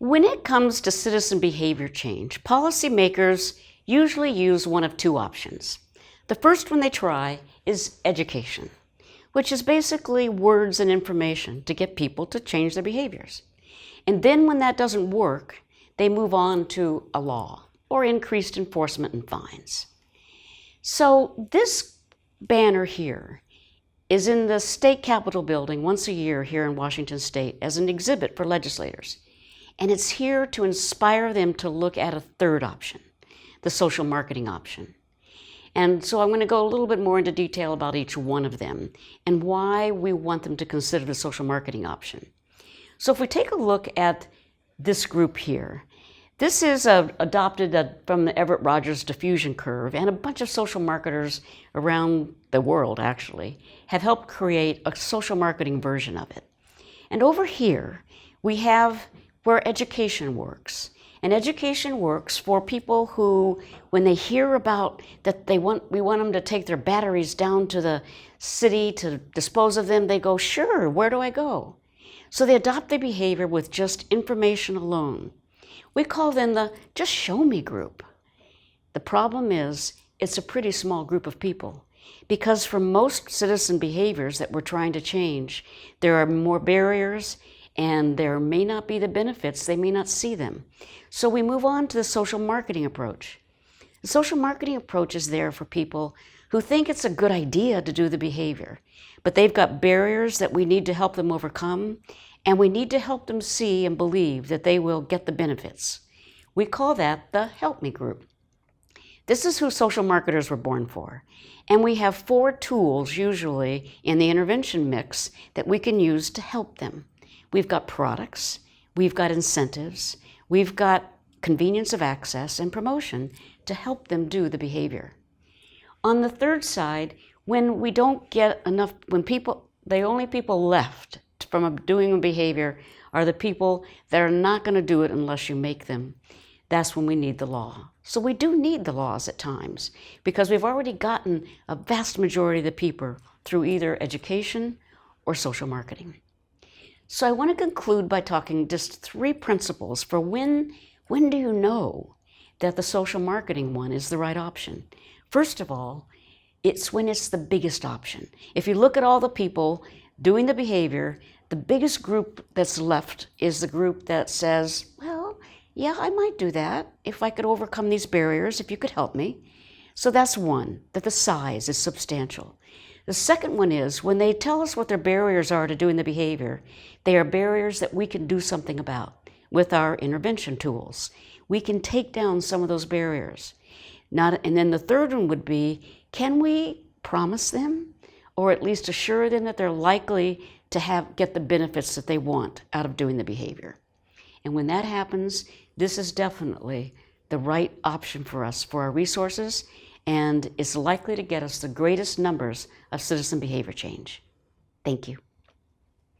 When it comes to citizen behavior change, policymakers usually use one of two options. The first one they try is education, which is basically words and information to get people to change their behaviors. And then when that doesn't work, they move on to a law or increased enforcement and fines. So this banner here is in the state capitol building once a year here in Washington State as an exhibit for legislators. And it's here to inspire them to look at a third option, the social marketing option. And so I'm going to go a little bit more into detail about each one of them and why we want them to consider the social marketing option. So if we take a look at this group here, this is adopted from the Everett Rogers diffusion curve, and a bunch of social marketers around the world actually have helped create a social marketing version of it. And over here we have where education works. And education works for people who, when they hear about that we want them to take their batteries down to the city to dispose of them, they go, sure, where do I go? So they adopt the behavior with just information alone. We call them the just show me group. The problem is, it's a pretty small group of people, because for most citizen behaviors that we're trying to change, there are more barriers and there may not be the benefits, they may not see them. So we move on to the social marketing approach. The social marketing approach is there for people who think it's a good idea to do the behavior, but they've got barriers that we need to help them overcome, and we need to help them see and believe that they will get the benefits. We call that the Help Me group. This is who social marketers were born for. And we have 4 tools usually in the intervention mix that we can use to help them. We've got products, we've got incentives, we've got convenience of access and promotion to help them do the behavior. On the third side, when we don't get enough, the only people left from doing a behavior are the people that are not going to do it unless you make them. That's when we need the law. So we do need the laws at times, because we've already gotten a vast majority of the people through either education or social marketing. So I want to conclude by talking just 3 principles for when do you know that the social marketing one is the right option. First of all, it's when it's the biggest option. If you look at all the people doing the behavior, the biggest group that's left is the group that says, well, yeah, I might do that if I could overcome these barriers, if you could help me. So that's one, that the size is substantial. The second one is when they tell us what their barriers are to doing the behavior, they are barriers that we can do something about with our intervention tools. We can take down some of those barriers. And then the third one would be, can we promise them or at least assure them that they're likely to get the benefits that they want out of doing the behavior? And when that happens, this is definitely the right option for us for our resources, and is likely to get us the greatest numbers of citizen behavior change. Thank you.